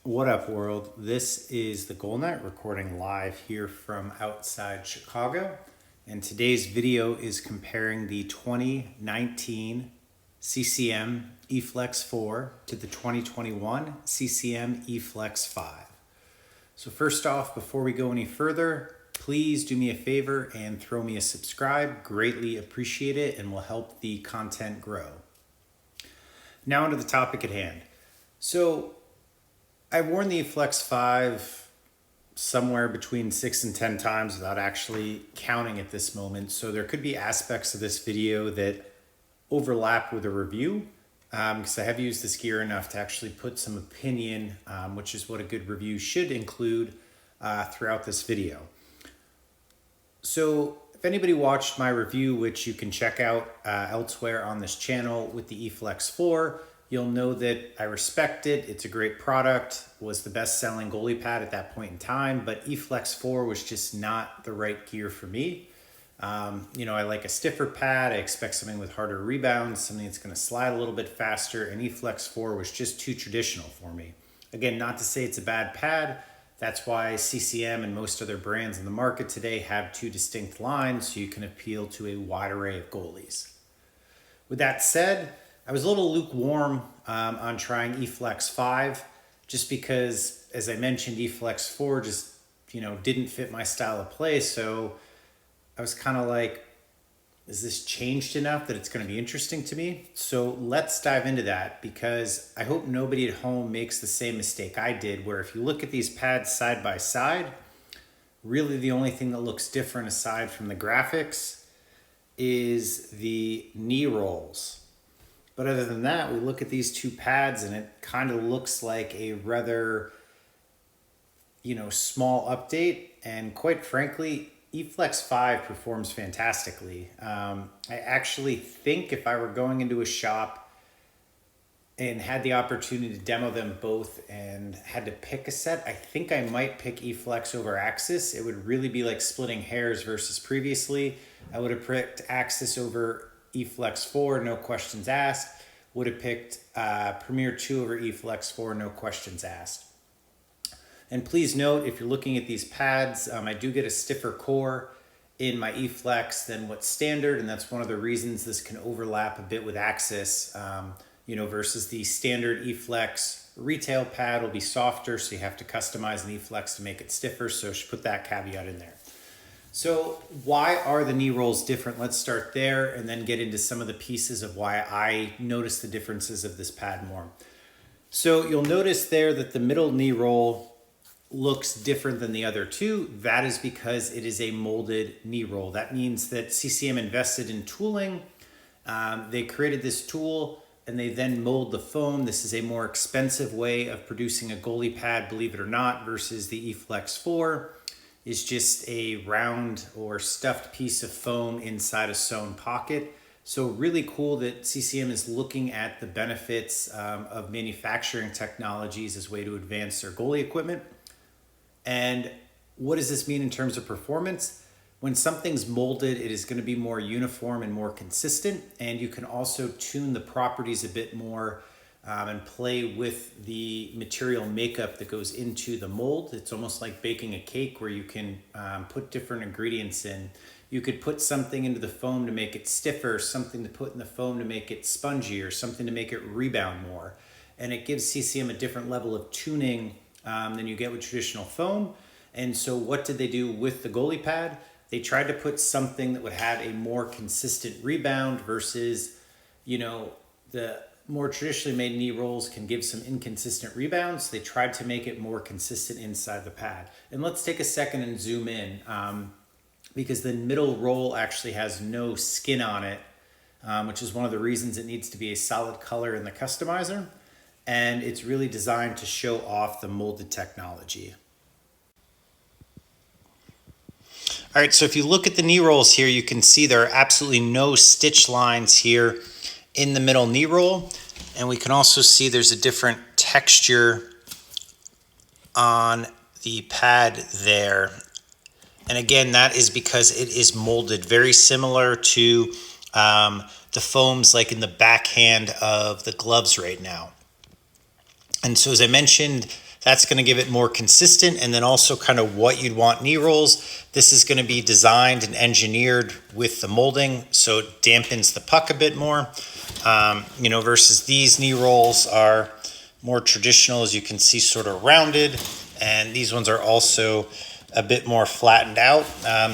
What up, world? This is the Goal Night recording live here from outside Chicago. And today's video is comparing the 2019 CCM EFlex 4 to the 2021 CCM EFlex 5. So first off, before we go any further, please do me a favor and throw me a subscribe. Greatly appreciate it and will help the content grow. Now onto the topic at hand. So I've worn the EFlex 5 somewhere between 6 and 10 times without actually counting at this moment. So there could be aspects of this video that overlap with a review because I have used this gear enough to actually put some opinion, which is what a good review should include throughout this video. So if anybody watched my review, which you can check out elsewhere on this channel with the EFlex 4, you'll know that I respect it. It's a great product, was the best selling goalie pad at that point in time, but EFlex 4 was just not the right gear for me. I like a stiffer pad. I expect something with harder rebounds, something that's gonna slide a little bit faster, and EFlex 4 was just too traditional for me. Again, not to say it's a bad pad. That's why CCM and most other brands in the market today have two distinct lines, so you can appeal to a wide array of goalies. With that said, I was a little lukewarm on trying EFlex 5 just because, as I mentioned, EFlex 4 just, didn't fit my style of play. So I was kind of like, is this changed enough that it's going to be interesting to me? So let's dive into that, because I hope nobody at home makes the same mistake I did, where if you look at these pads side by side, really the only thing that looks different aside from the graphics is the knee rolls. But other than that, we look at these two pads and it kind of looks like a rather, small update. And quite frankly, EFlex 5 performs fantastically. I actually think if I were going into a shop and had the opportunity to demo them both and had to pick a set, I think I might pick EFlex over Axis. It would really be like splitting hairs versus previously. I would have picked Axis over EFlex 4, no questions asked. Would have picked Premier 2 over EFlex 4, no questions asked. And please note, if you're looking at these pads, I do get a stiffer core in my EFlex than what's standard, and that's one of the reasons this can overlap a bit with Axis, versus the standard EFlex retail pad will be softer, so you have to customize an EFlex to make it stiffer, so I should put that caveat in there. So why are the knee rolls different? Let's start there and then get into some of the pieces of why I notice the differences of this pad more. So you'll notice there that the middle knee roll looks different than the other two. That is because it is a molded knee roll. That means that CCM invested in tooling. They created this tool and they then mold the foam. This is a more expensive way of producing a goalie pad, believe it or not, versus the EFlex 4 is just a round or stuffed piece of foam inside a sewn pocket. So really cool that CCM is looking at the benefits of manufacturing technologies as a way to advance their goalie equipment. And what does this mean in terms of performance? When something's molded, it is going to be more uniform and more consistent, and you can also tune the properties a bit more and play with the material makeup that goes into the mold. It's almost like baking a cake where you can put different ingredients in. You could put something into the foam to make it stiffer, something to put in the foam to make it spongy, or something to make it rebound more. And it gives CCM a different level of tuning than you get with traditional foam. And so what did they do with the goalie pad? They tried to put something that would have a more consistent rebound versus, the more traditionally made knee rolls can give some inconsistent rebounds. They tried to make it more consistent inside the pad. And let's take a second and zoom in because the middle roll actually has no skin on it, which is one of the reasons it needs to be a solid color in the customizer. And it's really designed to show off the molded technology. All right, so if you look at the knee rolls here, you can see there are absolutely no stitch lines here in the middle knee roll. And we can also see there's a different texture on the pad there. And again, that is because it is molded very similar to the foams like in the backhand of the gloves right now. And so as I mentioned, That's going to give it more consistent, and then also kind of what you'd want knee rolls. This is going to be designed and engineered with the molding, so it dampens the puck a bit more. Versus these knee rolls are more traditional, as you can see, sort of rounded, and these ones are also a bit more flattened out.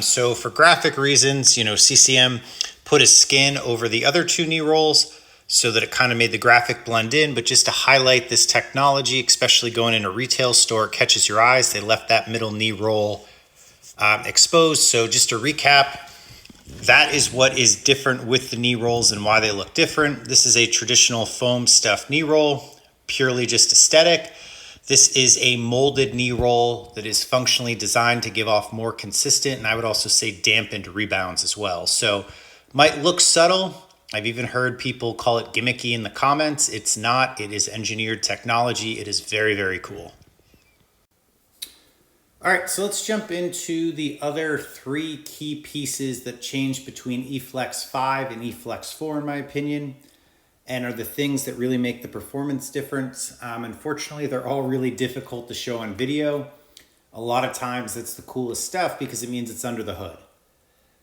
So for graphic reasons, CCM put a skin over the other two knee rolls so that it kind of made the graphic blend in, but just to highlight this technology, especially going in a retail store, it catches your eyes. They left that middle knee roll exposed. So just to recap, that is what is different with the knee rolls and why they look different. This is a traditional foam stuffed knee roll, purely just aesthetic. This is a molded knee roll that is functionally designed to give off more consistent, and I would also say dampened rebounds as well. So might look subtle. I've even heard people call it gimmicky in the comments. It's not. It is engineered technology. It is very, very cool. All right, so let's jump into the other three key pieces that change between EFlex 5 and EFlex 4, in my opinion, and are the things that really make the performance difference. Unfortunately, they're all really difficult to show on video. A lot of times that's the coolest stuff because it means it's under the hood.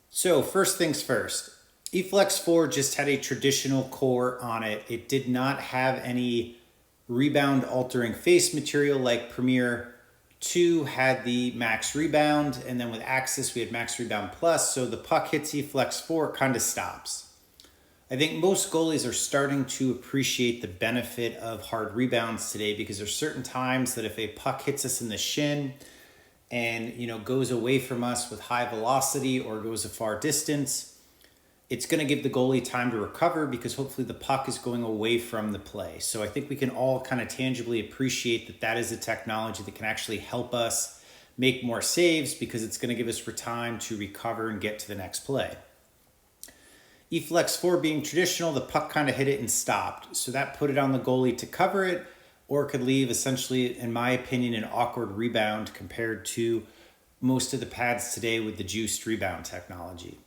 So first things first, EFlex 4 just had a traditional core on it. It did not have any rebound altering face material like Premier 2 had the Max Rebound, and then with Axis we had Max Rebound Plus, so the puck hits EFlex 4, it kind of stops. I think most goalies are starting to appreciate the benefit of hard rebounds today because there's certain times that if a puck hits us in the shin and goes away from us with high velocity or goes a far distance, it's going to give the goalie time to recover because hopefully the puck is going away from the play. So I think we can all kind of tangibly appreciate that that is a technology that can actually help us make more saves because it's going to give us time to recover and get to the next play. EFlex 4 being traditional, the puck kind of hit it and stopped. So that put it on the goalie to cover it, or could leave essentially, in my opinion, an awkward rebound compared to most of the pads today with the juiced rebound technology.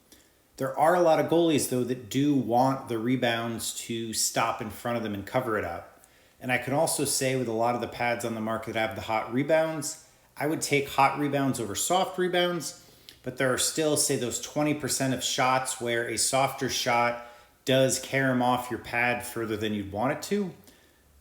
There are a lot of goalies, though, that do want the rebounds to stop in front of them and cover it up. And I can also say with a lot of the pads on the market that have the hot rebounds, I would take hot rebounds over soft rebounds, but there are still, say, those 20% of shots where a softer shot does carry them off your pad further than you'd want it to.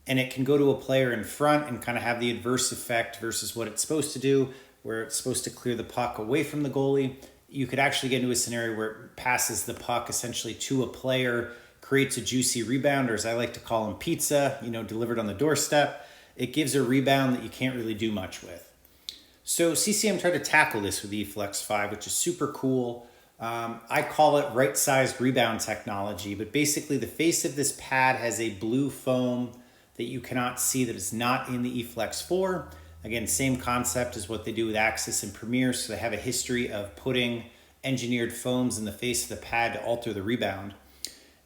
And it can go to a player in front and kind of have the adverse effect versus what it's supposed to do, where it's supposed to clear the puck away from the goalie. You could actually get into a scenario where it passes the puck essentially to a player, creates a juicy rebound, or as I like to call them, pizza, delivered on the doorstep. It gives a rebound that you can't really do much with. So CCM tried to tackle this with EFlex 5, which is super cool. I call it right-sized rebound technology, but basically the face of this pad has a blue foam that you cannot see that is not in the EFlex 4. Again, same concept as what they do with Axis and Premier, so they have a history of putting engineered foams in the face of the pad to alter the rebound.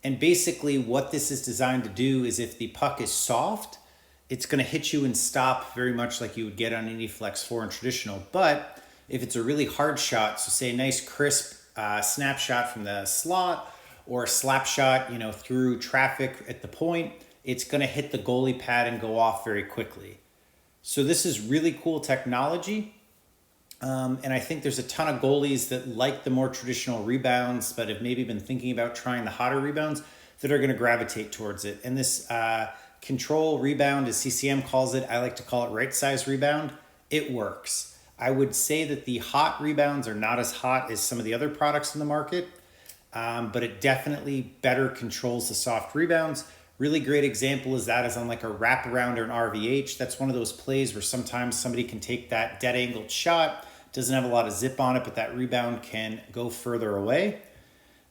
And basically what this is designed to do is if the puck is soft, it's going to hit you and stop very much like you would get on an EFlex 4 and traditional. But if it's a really hard shot, so say a nice crisp snapshot from the slot or a slap shot, through traffic at the point, it's going to hit the goalie pad and go off very quickly. So this is really cool technology. And I think there's a ton of goalies that like the more traditional rebounds, but have maybe been thinking about trying the hotter rebounds that are going to gravitate towards it. And this control rebound, as CCM calls it, I like to call it right size rebound. It works. I would say that the hot rebounds are not as hot as some of the other products in the market, but it definitely better controls the soft rebounds. Really great example is on like a wraparound or an RVH. That's one of those plays where sometimes somebody can take that dead angled shot, doesn't have a lot of zip on it, but that rebound can go further away.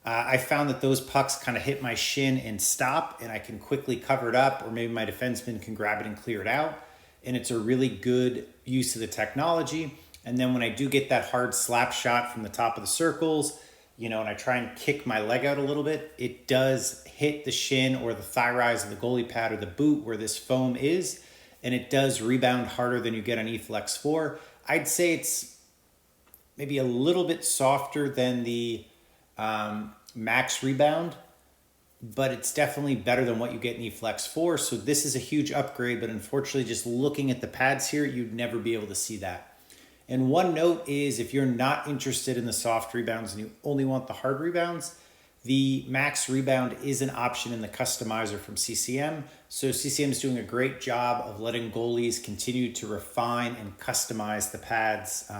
I found that those pucks kind of hit my shin and stop, and I can quickly cover it up, or maybe my defenseman can grab it and clear it out. And it's a really good use of the technology. And then when I do get that hard slap shot from the top of the circles, and I try and kick my leg out a little bit, it does hit the shin or the thigh rise of the goalie pad or the boot where this foam is, and it does rebound harder than you get on EFlex 4. I'd say it's maybe a little bit softer than the Max Rebound, but it's definitely better than what you get in EFlex 4. So this is a huge upgrade, but unfortunately, just looking at the pads here, you'd never be able to see that. And one note is if you're not interested in the soft rebounds and you only want the hard rebounds, the max rebound is an option in the customizer from CCM. So CCM is doing a great job of letting goalies continue to refine and customize the pads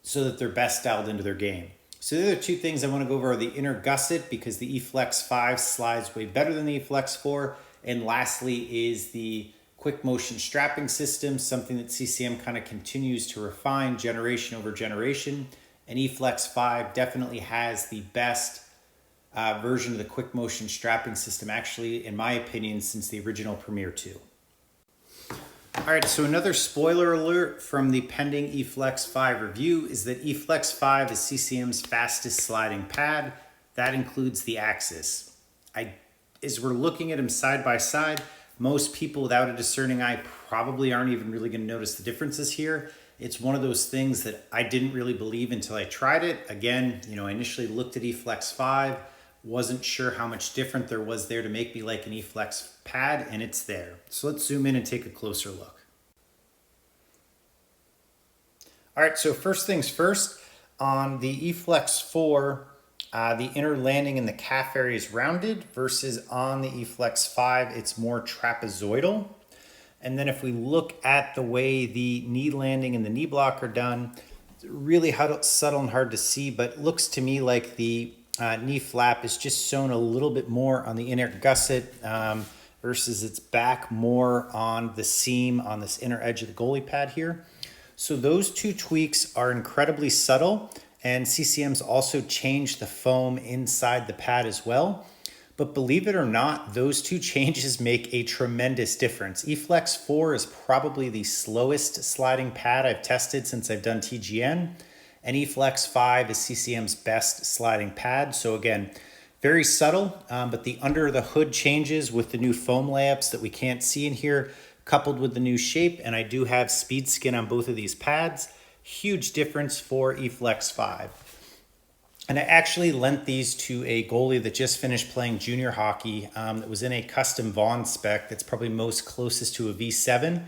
so that they're best dialed into their game. So the other two things I want to go over are the inner gusset, because the EFlex 5 slides way better than the EFlex 4. And lastly is the quick motion strapping system, something that CCM kind of continues to refine generation over generation. And EFlex 5 definitely has the best version of the quick motion strapping system, actually, in my opinion, since the original Premier 2. All right, so another spoiler alert from the pending EFlex 5 review is that EFlex 5 is CCM's fastest sliding pad. That includes the axis. As we're looking at them side by side, most people without a discerning eye probably aren't even really going to notice the differences here. It's one of those things that I didn't really believe until I tried it. Again, I initially looked at EFlex 5, wasn't sure how much different there was there to make me like an EFlex pad, and it's there. So let's zoom in and take a closer look. All right, so first things first, on the EFlex 4, the inner landing in the calf area is rounded versus on the EFlex 5, it's more trapezoidal. And then if we look at the way the knee landing and the knee block are done, it's really subtle and hard to see, but it looks to me like the knee flap is just sewn a little bit more on the inner gusset versus its back more on the seam on this inner edge of the goalie pad here. So those two tweaks are incredibly subtle, and CCM's also changed the foam inside the pad as well. But believe it or not, those two changes make a tremendous difference. EFlex 4 is probably the slowest sliding pad I've tested since I've done TGN. And EFlex 5 is CCM's best sliding pad. So again, very subtle, but the under the hood changes with the new foam layups that we can't see in here, coupled with the new shape. And I do have speed skin on both of these pads. Huge difference for EFlex 5. And I actually lent these to a goalie that just finished playing junior hockey that was in a custom Vaughn spec that's probably most closest to a V7.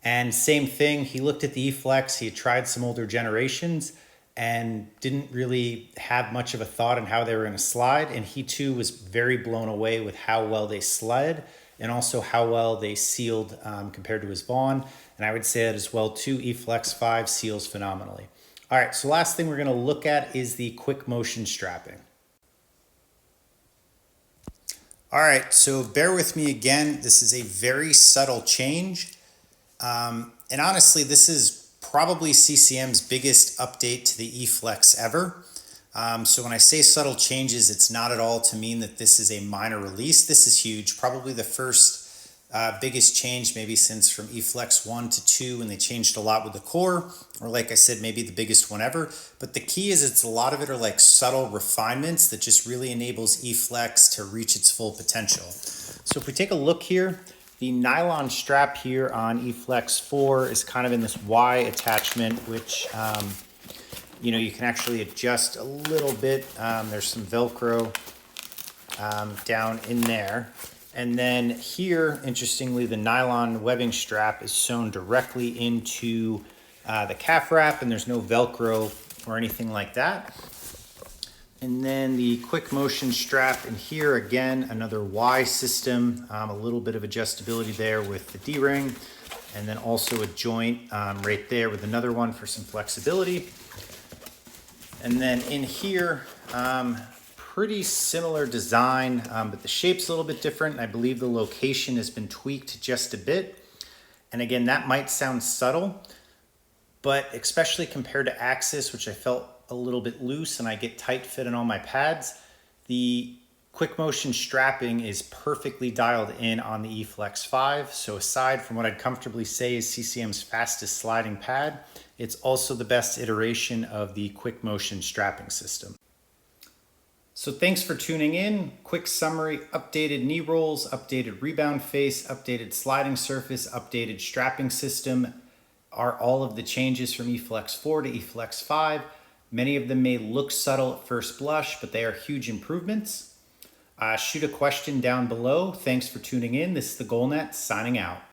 And same thing, he looked at the EFlex, he had tried some older generations and didn't really have much of a thought on how they were going to slide. And he too was very blown away with how well they slid and also how well they sealed compared to his Vaughn. And I would say that as well too, EFlex 5 seals phenomenally. All right, so last thing we're going to look at is the quick motion strapping. All right, so bear with me again. This is a very subtle change. And honestly, this is probably CCM's biggest update to the EFlex ever. So when I say subtle changes, it's not at all to mean that this is a minor release. This is huge, probably the first biggest change maybe since from EFlex 1 to 2 when they changed a lot with the core, or like I said, maybe the biggest one ever. But the key is it's a lot of it are like subtle refinements that just really enables EFlex to reach its full potential. So if we take a look here, the nylon strap here on EFlex 4 is kind of in this Y attachment, which you can actually adjust a little bit. There's some Velcro down in there. And then here, interestingly, the nylon webbing strap is sewn directly into the calf wrap, and there's no Velcro or anything like that. And then the quick motion strap in here, again, another Y system, a little bit of adjustability there with the D-ring, and then also a joint right there with another one for some flexibility. And then in here, pretty similar design, but the shape's a little bit different. I believe the location has been tweaked just a bit. And again, that might sound subtle, but especially compared to Axis, which I felt a little bit loose and I get tight fit in all my pads, the quick motion strapping is perfectly dialed in on the EFlex 5. So aside from what I'd comfortably say is CCM's fastest sliding pad, it's also the best iteration of the quick motion strapping system. So thanks for tuning in. Quick summary: updated knee rolls, updated rebound face, updated sliding surface, updated strapping system are all of the changes from EFlex 4 to EFlex 5. Many of them may look subtle at first blush, but they are huge improvements. Shoot a question down below. Thanks for tuning in. This is the GoalNet signing out.